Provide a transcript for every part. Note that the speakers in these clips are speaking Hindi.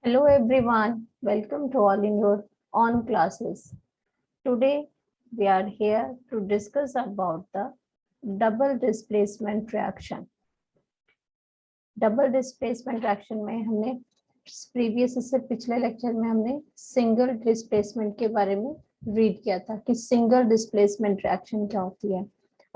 Hello everyone, welcome to all in your on classes. Today we are here to discuss about the double displacement reaction. Double displacement reaction में हमने प्रीवियस इससे पिछले लेक्चर में हमने सिंगल डिस्प्लेसमेंट के बारे में रीड किया था कि सिंगल डिस्प्लेसमेंट रिएक्शन क्या होती है,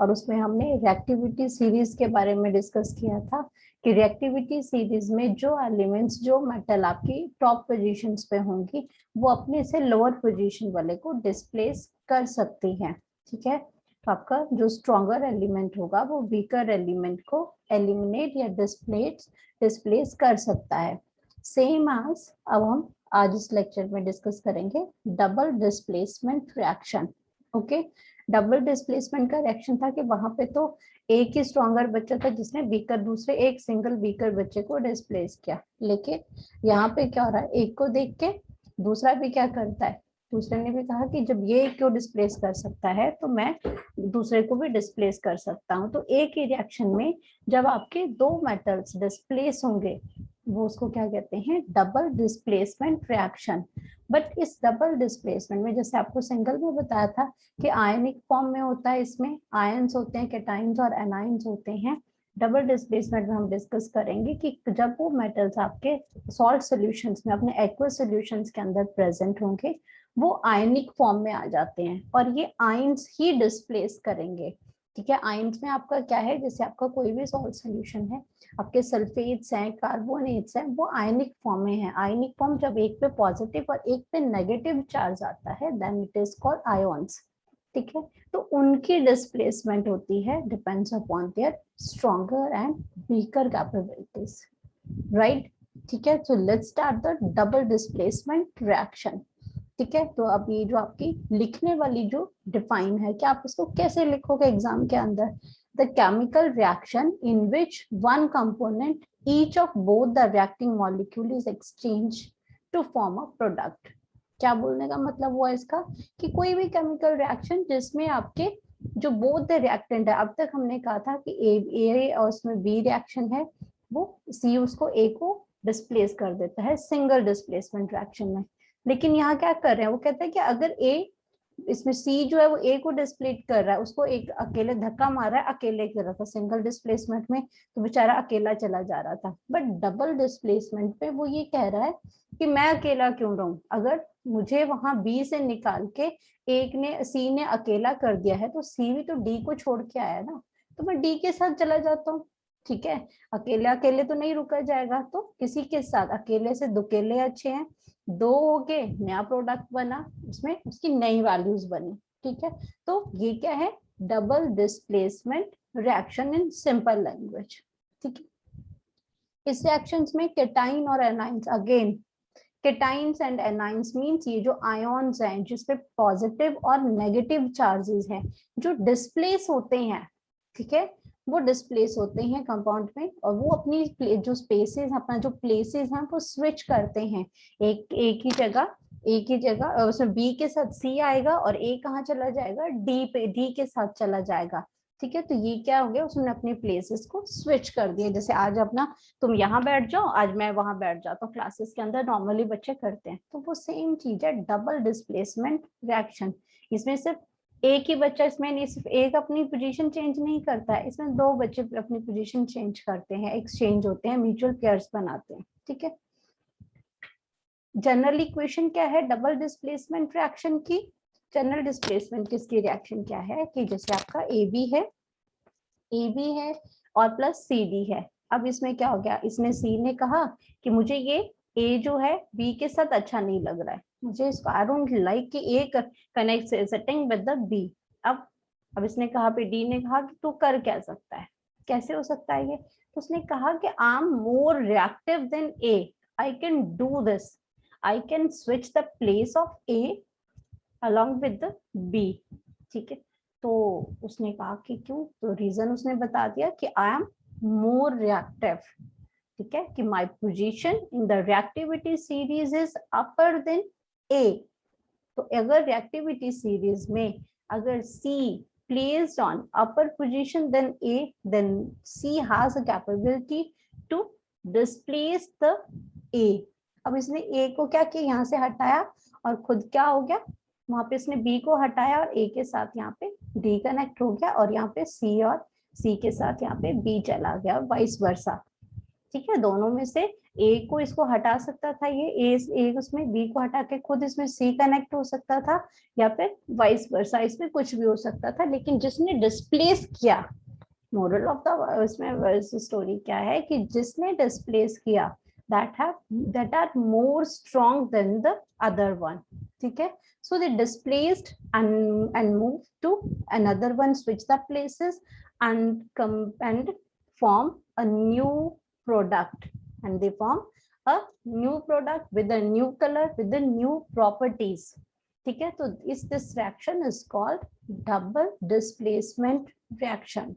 और उसमें हमने रिएक्टिविटी सीरीज के बारे में डिस्कस किया था कि रिएक्टिविटी सीरीज में जो एलिमेंट्स जो मेटल आपकी टॉप पोजीशंस पे होंगी वो अपने से लोअर पोजीशन वाले को डिस्प्लेस कर सकती हैं। ठीक है, तो आपका जो स्ट्रॉन्गर एलिमेंट होगा वो वीकर एलिमेंट को एलिमिनेट या डिस्प्लेस कर सकता है। सेम आज अब हम आज इस लेक्चर में डिस्कस करेंगे double displacement reaction. Okay, double displacement का रिएक्शन था कि वहां पे तो एक ही स्ट्रॉन्गर बच्चा था जिसने वीकर दूसरे एक सिंगल वीकर बच्चे को डिस्प्लेस किया, लेकिन यहाँ पे क्या हो रहा है, एक को देख के दूसरा भी क्या करता है, दूसरे ने भी कहा कि जब ये क्यों डिस्प्लेस कर सकता है तो मैं दूसरे को भी डिस्प्लेस कर सकता हूँ। तो एक ही रिएक्शन में जब आपके दो मेटल्स डिस्प्लेस होंगे वो उसको क्या कहते हैं, डबल डिस्प्लेसमेंट रिएक्शन। बट इस डबल डिस्प्लेसमेंट में जैसे आपको सिंगल में बताया था कि आयनिक फॉर्म में होता है, इसमें आयंस होते हैं, कैटाइंस और एनाइंस होते हैं। डबल डिस्प्लेसमेंट में हम डिस्कस करेंगे कि जब वो मेटल्स आपके सॉल्ट सॉल्यूशंस में अपने एक्वस सॉल्यूशंस के अंदर प्रेजेंट होंगे वो आयनिक फॉर्म में आ जाते हैं और ये आयंस ही डिस्प्लेस करेंगे। ठीक है, आयंस में आपका क्या है, जैसे आपका कोई भी सॉल्ट सॉल्यूशन है, आपके सल्फेट्स हैं, कार्बोनेट्स हैं, वो आयनिक फॉर्म में है। आयनिक फॉर्म जब एक पे पॉजिटिव और एक पे नेगेटिव चार्ज आता है then it is called ions. ठीक है, तो उनकी डिस्प्लेसमेंट होती है depends upon their stronger and weaker capabilities, right. ठीक है, so let's start the double displacement reaction. ठीक है, तो अब ये जो आपकी लिखने वाली जो डिफाइन है, कि आप इसको कैसे लिखोगे एग्जाम के अंदर, the chemical reaction in which one component each of both the reacting molecule is exchange to form a product. क्या बोलने का मतलब हुआ इसका, कि कोई भी केमिकल रिएक्शन जिसमें आपके जो बोथ द रिएक्टेंट है, अब तक हमने कहा था कि ए और उसमें बी रिएक्शन है, वो सी उसको ए को डिस्प्लेस कर देता है सिंगल डिस्प्लेसमेंट रिएक्शन में। लेकिन यहाँ क्या कर रहे हैं, वो कहते हैं कि अगर ए, इसमें सी जो है वो ए को डिस्प्लेस कर रहा है, उसको एक अकेले धक्का मार रहा है अकेले की तरफ, सिंगल डिस्प्लेसमेंट में तो बेचारा अकेला चला जा रहा था, बट डबल डिस्प्लेसमेंट पे वो ये कह रहा है कि मैं अकेला क्यों रहूं, अगर मुझे वहां बी से निकाल के एक ने सी ने अकेला कर दिया है तो सी भी तो डी को छोड़ के आया ना, तो मैं डी के साथ चला जाता हूँ। ठीक है, अकेले अकेले तो नहीं रुका जाएगा, तो किसी के साथ, अकेले से दुकेले अच्छे हैं, दो हो गए, नया प्रोडक्ट बना, उसमें उसकी नई वैल्यूज बनी। ठीक है, तो ये क्या है, double displacement reaction in simple language. ठीक है, इस रिएक्शंस में केटाइन और anions, again cations and anions means ये जो आयॉन्स हैं जिसपे पॉजिटिव और नेगेटिव चार्जेस हैं जो डिस्प्लेस होते हैं, ठीक है, वो डिस्प्लेस होते हैं कंपाउंड में, और वो अपनी जो स्पेसेस, अपना जो प्लेसेस हैं वो स्विच करते हैं, एक ही जगह उसमें बी के साथ सी आएगा और ए कहाँ चला जाएगा, डी पे, डी के साथ चला जाएगा। ठीक है, तो ये क्या हो गया, उसने अपनी प्लेसेस को स्विच कर दिया। जैसे आज अपना तुम यहाँ बैठ जाओ, आज मैं वहां बैठ जाता हूँ, क्लासेस के अंदर नॉर्मली बच्चे करते हैं, तो वो सेम चीज है डबल डिस्प्लेसमेंट रिएक्शन। इसमें सिर्फ एक ही बच्चा, इसमें नहीं सिर्फ एक अपनी पोजीशन चेंज नहीं करता है, इसमें दो बच्चे अपनी पोजीशन चेंज करते हैं, एक्सचेंज होते हैं, म्यूचुअल पेयर्स बनाते हैं। ठीक है, जनरल इक्वेशन क्या है डबल डिस्प्लेसमेंट रिएक्शन की, जनरल डिस्प्लेसमेंट किसकी रिएक्शन क्या है, कि जैसे आपका ए बी है और प्लस सी डी है। अब इसमें क्या हो गया, इसने सी ने कहा कि मुझे ये ए जो है बी के साथ अच्छा नहीं लग रहा है, मुझे इसको आई डोंट लाइक कि a connect setting with the b. अब इसने कहा पे डी ने कहा कि तू कर क्या सकता है, कैसे हो सकता है ये, तो उसने कहा कि I am more reactive than A, I can do this, I can switch the place of A along with the B. ठीक है, तो उसने कहा कि क्यों, तो रीजन उसने बता दिया कि आई एम मोर रिएक्टिव। ठीक है, कि my position in the reactivity series is upper than a. तो अगर रिएक्टिविटी सीरीज में अगर सी placed on upper position than A, then C has a capability to displace the A. अब इसने ए को क्या किया, यहाँ से हटाया और खुद क्या हो गया, वहां पे इसने बी को हटाया और ए के साथ यहाँ पे डी कनेक्ट हो गया और यहाँ पे सी और सी के साथ यहाँ पे बी चला गया, वाइस वर्सा। ठीक है, दोनों में से ए को इसको हटा सकता था, ये ए उसमें बी को हटा के खुद इसमें सी कनेक्ट हो सकता था, या फिर वाइस वर्सा, इसमें कुछ भी हो सकता था। लेकिन जिसने डिस्प्लेस किया, मोरल ऑफ द इसमें स्टोरी क्या है कि जिसने डिस्प्लेस किया that are more strong than the other one. ठीक है, so they displaced and moved to another one, switch the places and come and form a new product, and they form a new product with a new color with the new properties. ठीक है, तो this reaction is called double displacement reaction.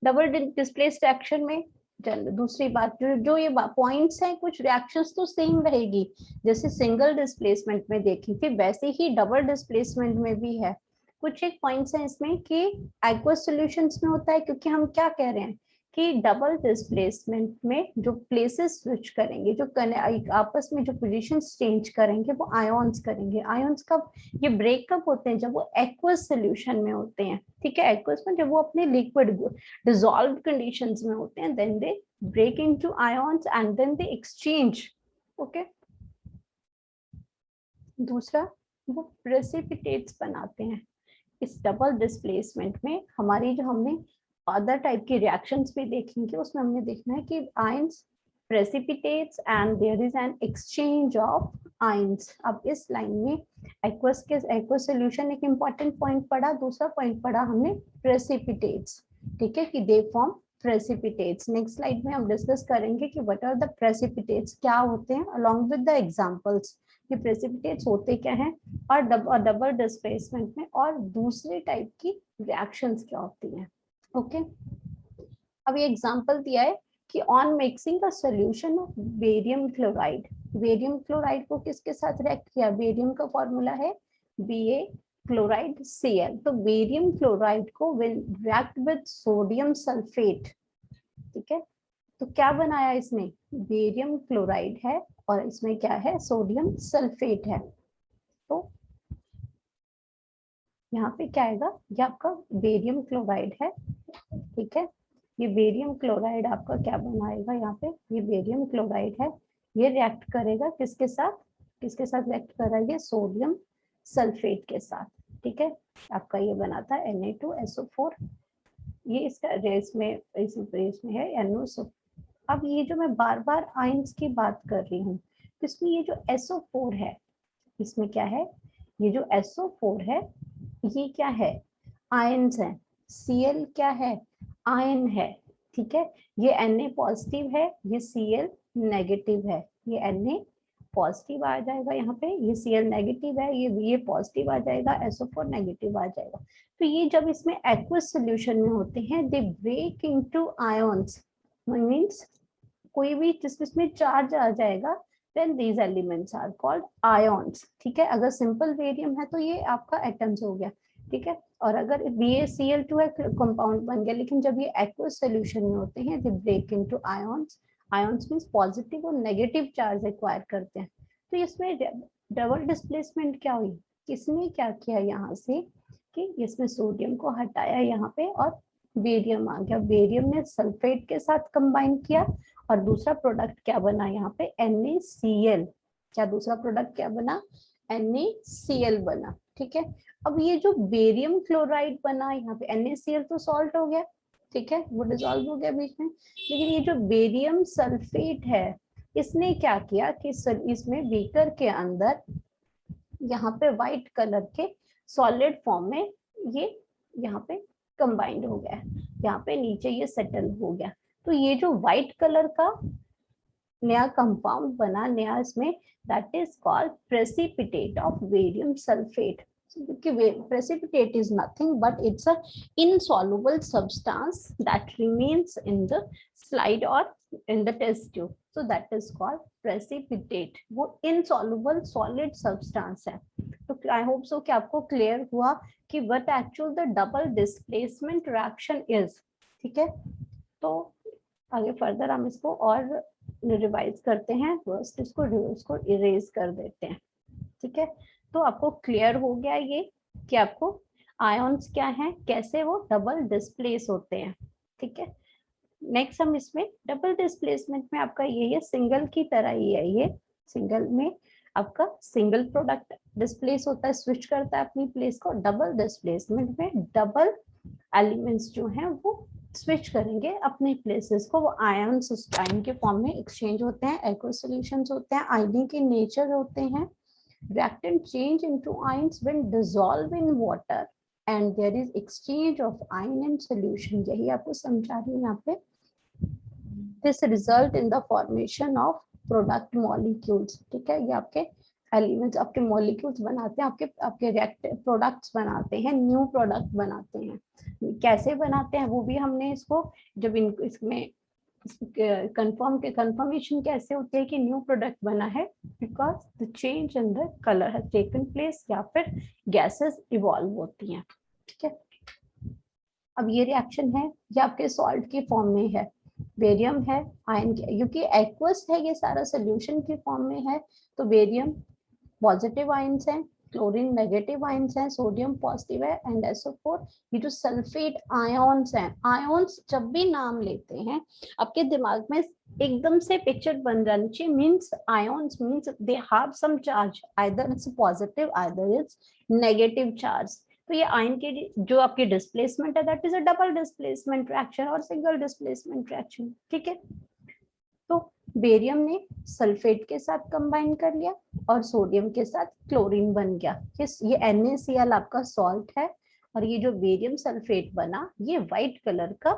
Double displaced reaction में दूसरी बात जो ये पॉइंट्स हैं, कुछ रिएक्शंस तो सेम रहेगी, जैसे सिंगल डिस्प्लेसमेंट में देखी थी वैसे ही डबल डिस्प्लेसमेंट में भी है। कुछ एक पॉइंट्स हैं इसमें कि एक्वस सॉल्यूशंस में होता है, क्योंकि हम क्या कह रहे हैं कि डबल डिस्प्लेसमेंट में जो प्लेसेस स्विच करेंगे, जो आपस में जो पोजीशन चेंज करेंगे वो आयोन्स करेंगे। आयोन्स कब, ये ब्रेक कब होते हैं, जब वो एक्वस सॉल्यूशन में होते हैं। ठीक है, एक्वस में जब वो अपने लिक्विड डिसॉल्व कंडीशंस में होते हैं, then they break into ions and then they exchange. Okay, दूसरा वो प्रेसिपिटेट्स बनाते हैं। इस डबल डिस्प्लेसमेंट में हमारी जो हमने अदर टाइप की रिएक्शंस भी देखेंगे, उसमें हमने देखना है कि ions precipitates and there is an exchange of ions. अब इस लाइन में एक्वस सॉल्यूशन एक इंपॉर्टेंट पॉइंट पढ़ा, दूसरा पॉइंट पढ़ा हमने प्रेसिपिटेट्स। ठीक है, कि they form precipitates. Next slide में हम डिस्कस करेंगे कि व्हाट आर द प्रेसिपिटेट्स, क्या होते हैं, अलोंग विद द एग्जांपल्स कि प्रेसिपिटेट्स होते क्या हैं, और डबल डिस्प्लेसमेंट में और दूसरे टाइप की रिएक्शंस क्या होती हैं। ओके, अब ये एग्जांपल दिया है कि on mixing a solution of barium chloride, barium chloride को किसके साथ रिएक्ट किया, बेरियम का फॉर्मूला है Ba क्लोराइड Cl, तो बेरियम क्लोराइड को will react with sodium sulphate. ठीक है, तो क्या बनाया इसने, बेरियम क्लोराइड है और इसमें क्या है, सोडियम सल्फेट है। तो यहाँ पे क्या आएगा, ये आपका बेरियम क्लोराइड है। ठीक है, ये बेरियम क्लोराइड आपका क्या बनाएगा, यहाँ पे ये बेरियम क्लोराइड है, ये रिएक्ट करेगा किसके साथ, किसके साथ रिएक्ट कर रहा है, ये सोडियम सल्फेट के साथ। ठीक है, आपका ये बनाता है Na2SO4, ये इसका रेस में है NO। अब ये जो मैं बार बार आयंस की बात कर रही हूँ, इसमें ये जो SO4 है, इसमें क्या है, ये जो SO4 है ये क्या है, आयंस है। Cl क्या है, आयन है। ठीक है, ये Na पॉजिटिव है, ये Cl नेगेटिव है, ये Na पॉजिटिव आ जाएगा यहाँ पे, ये Cl नेगेटिव है, ये पॉजिटिव आ जाएगा, SO4 नेगेटिव आ जाएगा। तो ये जब इसमें एक्वस सॉल्यूशन में होते हैं, they break into ions, means कोई भी जिसमें चार्ज आ जाएगा, then these elements are called ions। ठीक है, अगर सिंपल बेरियम है तो ये आपका एटम्स हो गया। ठीक है, और अगर BaCl2 है कंपाउंड बन गया, लेकिन जब ये एक्वस सॉल्यूशन में होते हैं they break into ions. Ions means positive और नेगेटिव चार्ज एक्वायर करते हैं। तो इसमें डबल डिस्प्लेसमेंट क्या हुई, किसने क्या किया यहाँ से कि इसमें सोडियम को हटाया यहाँ पे और बेरियम आ गया, बेरियम ने सल्फेट के साथ कंबाइन किया और दूसरा प्रोडक्ट क्या बना यहाँ पे NaCl। क्या दूसरा प्रोडक्ट क्या बना, NaCl बना। ठीक है, अब ये जो बेरियम क्लोराइड बना यहाँ पे NaCl तो सॉल्ट हो गया, ठीक है, वो डिसॉल्व हो गया बीच में, लेकिन ये जो बेरियम सल्फेट है इसने क्या किया कि इसमें बीकर के अंदर यहाँ पे व्हाइट कलर के सॉलिड फॉर्म में ये यहाँ पे कंबाइंड हो गया, यहाँ पे नीचे ये सेटल हो गया। तो ये जो व्हाइट कलर का नया कंपाउंड बना, नया इसमें, that is called precipitate of barium sulphate. Precipitate is nothing but it's a insoluble substance that remains in the slide or in the test tube, so that is called precipitate। वो insoluble solid substance है। तो I hope so कि आपको clear हुआ कि what actual the double displacement reaction is। ठीक है, तो आगे फर्दर हम इसको और रिवाइज करते हैं, फर्स्ट इसको इरेज कर देते हैं। ठीक है, तो आपको क्लियर हो गया ये कि आपको आयॉन्स क्या हैं, कैसे वो डबल डिस्प्लेस होते हैं। ठीक है, नेक्स्ट हम इसमें डबल डिस्प्लेसमेंट में आपका ये सिंगल की तरह ही है। ये सिंगल में आपका सिंगल प्रोडक्ट डिस्प्लेस होता है, स्विच करता है अपनी प्लेस को। डबल डिस्प्लेसमेंट में डबल एलिमेंट्स जो हैं वो स्विच करेंगे अपनी प्लेसेस को। वो आयन्स उस आयन के फॉर्म में एक्सचेंज होते हैं, एक्व सॉल्यूशंस होते हैं, आयन के नेचर होते हैं। Reactant change into ions when dissolve in water and there is exchange of ion in solution। यही आपको समझा रही हूँ यहाँ पे। This result in the formation of product molecules। ठीक है, ये आपके एलिमेंट्स, आपके मॉलिक्यूल्स बनाते हैं, आपके आपके रिएक्ट प्रोडक्ट्स बनाते हैं, न्यू प्रोडक्ट बनाते हैं। कैसे बनाते हैं वो भी हमने इसको जब इसमें कंफर्मेशन कैसे होती है कि न्यू प्रोडक्ट बना है, because the change in the colour has taken place, या फिर गैसेस इवॉल्व होती हैं। ठीक है, अब ये रिएक्शन है, ये आपके सॉल्ट की फॉर्म में है, बेरियम है, आयन के, क्योंकि एक्वस है ये सारा सोल्यूशन की फॉर्म में है, तो बेरियम पॉजिटिव आयन्स हैं, क्लोरीन नेगेटिव आयन्स हैं, सोडियम पॉजिटिव है, एंड SO4 ये जो सल्फेट आयन्स हैं। आयन्स जब भी नाम लेते हैं आपके दिमाग में एकदम से पिक्चर बन जानी चाहिए, means ions means they have some charge, either it's positive either it's negative charge. तो ये आयन के जो आपकी डिस्प्लेसमेंट है that is a double displacement reaction और सिंगल डिस्प्लेसमेंट रिएक्शन। ठीक है, तो बेरियम ने सल्फेट के साथ कंबाइन कर लिया और सोडियम के साथ क्लोरीन बन गया। ये NaCl आपका सॉल्ट है, और ये जो बेरियम सल्फेट बना ये व्हाइट कलर का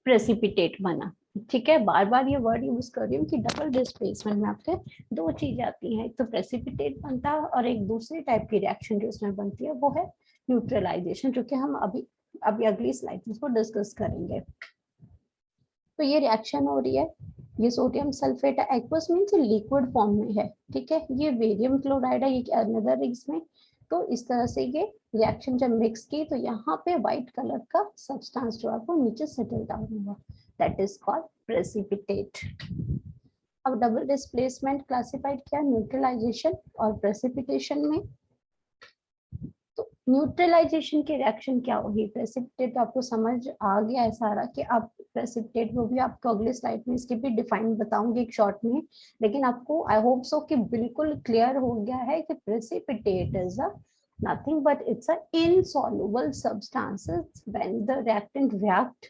प्रेसिपिटेट बना। ठीक है, बार बार ये वर्ड यूज कर रही हूँ कि डबल डिस्प्लेसमेंट में आपके दो चीज आती हैं, एक तो प्रेसिपिटेट बनता है और एक दूसरी टाइप की रिएक्शन जो इसमें बनती है वो है न्यूट्रलाइजेशन, जो कि हम अभी अगली स्लाइड में इसको डिस्कस करेंगे। तो ये रिएक्शन हो रही है, ये सोडियम सल्फेट है, एक्वस मींस लिक्विड फॉर्म में है। ठीक है, ये बेरियम क्लोराइड है, ये अनदर इसमें। तो इस तरह से ये रिएक्शन जब मिक्स की तो यहाँ पे व्हाइट कलर का सब्सटेंस जो है वो नीचे सेटल डाउन हुआ, दैट इज कॉल्ड प्रेसिपिटेट। अब डबल डिस्प्लेसमेंट क्लासिफाइड किया न्यूट्रलाइजेशन और प्रेसिपिटेशन में। तो न्यूट्रलाइजेशन की रिएक्शन क्या होगी, प्रेसिपिटेट आपको समझ आ गया है सारा कि आप प्रेसिपिटेट वो भी आपको अगले स्लाइड में इसके भी डिफाइन बताऊंगी एक शॉर्ट में, लेकिन आपको आई होप सो कि बिल्कुल क्लियर हो गया है कि precipitate is a nothing but it's a insoluble substances when the reactant react,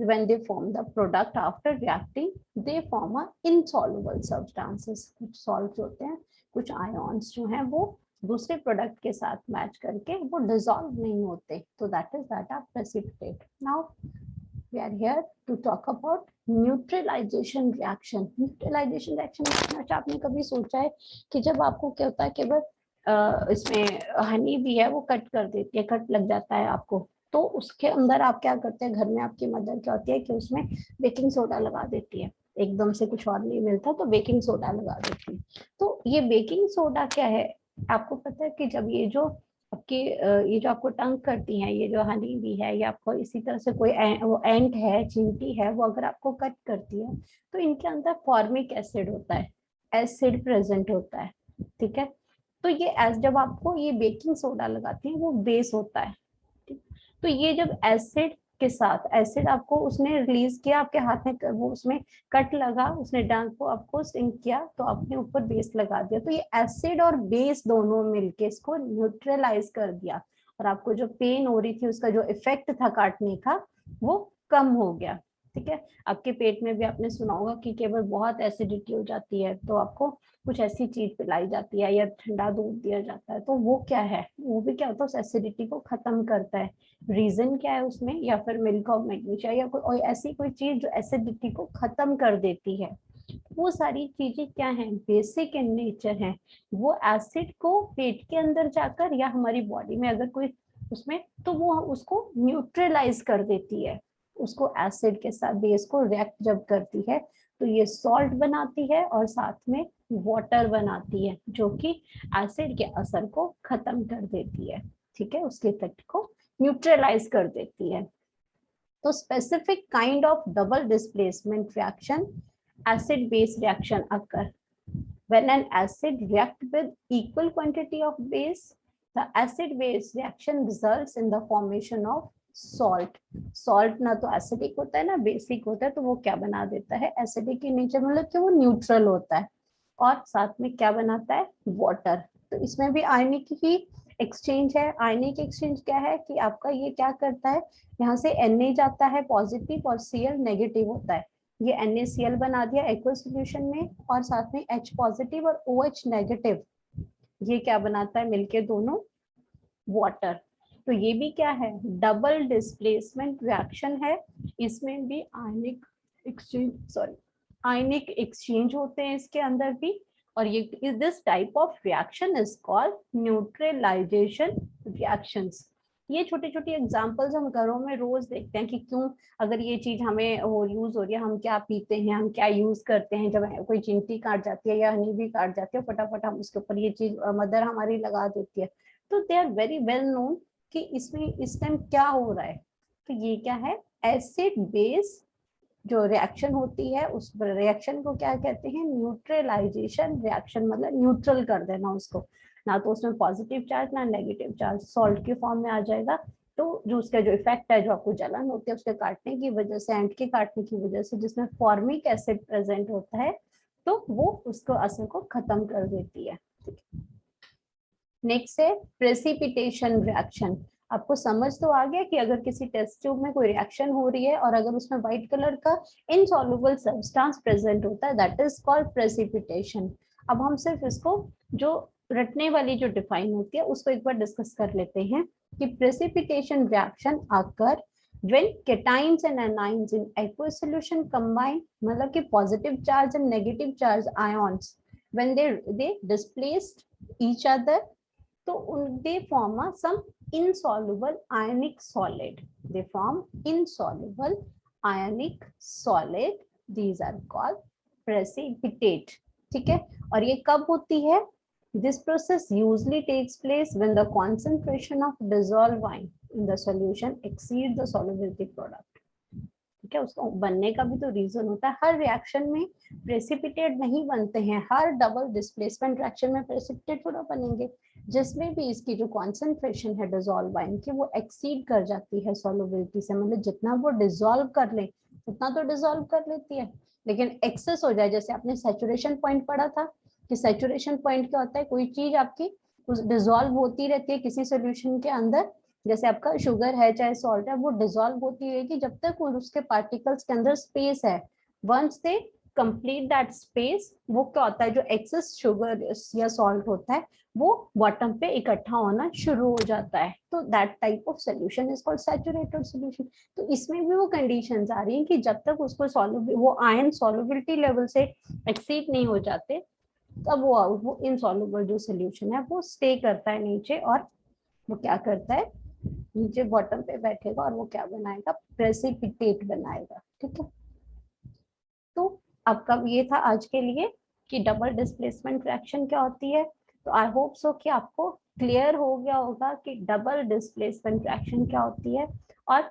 when they form the product after reacting they form a insoluble substances। कुछ सॉल्ट होते हैं, कुछ आयन्स जो हैं वो दूसरे प्रोडक्ट के साथ मैच करके वो डिसॉल्व नहीं होते, तो that is that are precipitate. Now we are here to talk about neutralisation reaction. Neutralisation reaction अच्छा आपने कभी सोचा है कि जब आपको क्या होता है कि इसमें हनी भी है वो कट कर देती है, कट लग जाता है आपको, तो उसके अंदर आप क्या करते हैं, घर में आपकी मदर क्या होती है कि उसमें बेकिंग सोडा लगा देती है, एकदम से कुछ और नहीं मिलता तो बेकिंग सोडा लगा देती है। तो ये बेकिंग सोडा क्या है, आपको पता है कि जब ये जो आपकी ये जो आपको तंग करती है, ये जो हनी भी है, या आपको इसी तरह से कोई वो एंट है, चींटी है, वो अगर आपको कट करती है तो इनके अंदर फॉर्मिक एसिड होता है, एसिड प्रेजेंट होता है। ठीक है, तो ये जब आपको ये बेकिंग सोडा लगाती है वो बेस होता है। तो ये जब एसिड के साथ एसिड आपको उसने रिलीज किया आपके हाथ में, वो उसमें कट लगा, उसने डंक को आपको स्टिंग किया तो आपने ऊपर बेस लगा दिया, तो ये एसिड और बेस दोनों मिलके इसको न्यूट्रलाइज कर दिया, और आपको जो पेन हो रही थी उसका जो इफेक्ट था काटने का वो कम हो गया। ठीक है, आपके पेट में भी आपने सुना होगा कि केवल बहुत एसिडिटी हो जाती है तो आपको कुछ ऐसी चीज पिलाई जाती है या ठंडा दूध दिया जाता है, तो वो क्या है, वो भी क्या होता है उस एसिडिटी को खत्म करता है। रीजन क्या है उसमें, या फिर मिल्क ऑफ मैग्नीशिया या कोई ऐसी कोई चीज जो एसिडिटी को खत्म कर देती है। वो सारी चीजें क्या है, बेसिक इन नेचर है। वो एसिड को पेट के अंदर जाकर या हमारी बॉडी में अगर कोई उसमें, तो वो उसको न्यूट्रलाइज कर देती है, उसको एसिड के साथ बेस को रिएक्ट जब करती है तो ये सॉल्ट बनाती है और साथ में वाटर बनाती है जो कि एसिड के असर को खत्म कर देती है। ठीक है, उसके इफेक्ट को न्यूट्रलाइज कर देती है। तो specific kind of double displacement reaction acid base reaction occur. When an acid react with equal quantity of base, the acid base reaction results in the formation of salt. Salt ना तो एसिडिक होता है ना बेसिक होता है, तो वो क्या बना देता है, एसिडिक in नेचर मतलब कि वो न्यूट्रल होता है और साथ में क्या बनाता है, वाटर। तो इसमें भी आयनिक ही एक्सचेंज है। आयनिक एक्सचेंज क्या है कि आपका ये क्या करता है, यहाँ से Na जाता है पॉजिटिव और Cl नेगेटिव होता है, ये NaCl बना दिया एक्वस सॉल्यूशन में, और साथ में H पॉजिटिव और OH नेगेटिव, ये क्या बनाता है मिलके दोनों, वाटर। तो ये भी क्या है, डबल डिस्प्लेसमेंट रिएक्शन है। इसमें भी ionic exchange, sorry, ionic exchange होते हैं इसके अंदर भी, और ये this type of reaction is called neutralization reactions. ये छोटी छोटी एग्जांपल्स हम घरों में रोज देखते हैं कि क्यों, अगर ये चीज हमें वो यूज हो रही है, हम क्या पीते हैं, हम क्या यूज करते हैं, जब कोई चिंटी काट जाती है या हनी भी काट जाती है, फटाफट हम उसके ऊपर ये चीज मदर हमारी लगा देती है। तो they are very well known कि इसमें इस टाइम क्या हो रहा है। तो ये क्या है, एसिड बेस जो रिएक्शन होती है, उस रिएक्शन को क्या कहते हैं, न्यूट्रलाइजेशन रिएक्शन, मतलब न्यूट्रल कर देना उसको, ना तो उसमें पॉजिटिव चार्ज ना नेगेटिव चार्ज, सॉल्ट के फॉर्म में आ जाएगा। तो जो उसका जो इफेक्ट है, जो आपको जलन होती है उसके काटने की वजह से, एंड के काटने की वजह से, जिसमें फॉर्मिक एसिड प्रेजेंट होता है, तो वो उसको असर को खत्म कर देती है। नेक्स्ट है प्रेसिपिटेशन रिएक्शन। आपको समझ तो आ गया कि अगर किसी टेस्ट ट्यूब में कोई रिएक्शन हो रही है और अगर उसमें व्हाइट कलर का इनसॉल्युबल सब्सटेंस प्रेजेंट होता है, दैट इज कॉल्ड प्रेसिपिटेशन। अब हम सिर्फ इसको जो रटने वाली जो डिफाइन होती है उसको एक बार डिस्कस कर लेते हैं कि प्रेसिपिटेशन रिएक्शन आकर when cations and anions in aqueous solution combine, मतलब कि positive charge and negative charge ions when they displaced each other, तो they form some insoluble ionic solid, they form insoluble ionic solid, these are called precipitate। ठीक है, और ये कब होती है, this process usually takes place when the concentration of dissolved wine in the solution exceed the solubility product। ठीक है, उसको बनने का भी तो रीजन होता है, हर रिएक्शन में प्रेसिपिटेट नहीं बनते हैं, हर डबल डिस्प्लेसमेंट रिएक्शन में प्रेसिपिटेट थोड़ा बनेंगे, जिसमें भी इसकी जो कॉन्सेंट्रेशन है डिसॉल्व वाइन की वो एक्सीड कर जाती है सॉल्युबिलिटी से, मतलब जितना वो डिसॉल्व कर ले उतना तो डिसॉल्व कर लेती है, लेकिन एक्सेस हो जाए, जैसे आपने सैचुरेशन पॉइंट पढ़ा था कि सैचुरेशन पॉइंट क्या होता है, कोई चीज आपकी डिसॉल्व होती रहती है किसी सोल्यूशन के अंदर, जैसे आपका शुगर है चाहे सॉल्ट है, वो डिसॉल्व होती रहेगी जब तक उसके पार्टिकल्स के अंदर स्पेस है। Once they complete that space, वो क्या होता है, जो एक्सेस शुगर या सॉल्ट होता है वो बॉटम पे इकट्ठा होना शुरू हो जाता है, तो that type of solution is called saturated solution. तो इसमें भी वो कंडीशंस आ रही हैं कि जब तक उसको वो आयन सॉल्युबिलिटी लेवल से एक्सीड नहीं हो जाते, तब वो इनसॉल्युबल जो सोल्यूशन है वो स्टे करता है नीचे, और वो क्या करता है, नीचे बॉटम पे बैठेगा और वो क्या बनाएगा, प्रेसिपिटेट बनाएगा। ठीक है, तो आपका ये था आज के लिए कि डबल डिस्प्लेसमेंट रिएक्शन क्या होती है। तो आई होप सो कि आपको क्लियर हो गया होगा कि डबल डिस्प्लेसमेंट रिएक्शन क्या होती है, और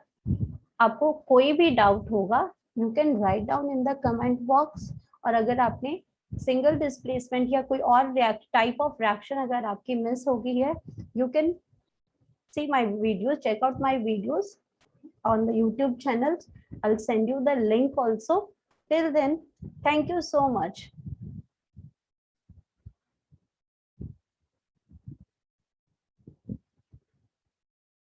आपको कोई भी डाउट होगा you can write down in the comment box, और अगर आपने सिंगल डिस्प्लेसमेंट या कोई और टाइप ऑफ रिएक्शन अगर आपकी मिस हो गई है, you can see my videos, check out my videos on the YouTube channels. I'll send you the link also. Till then, thank you so much.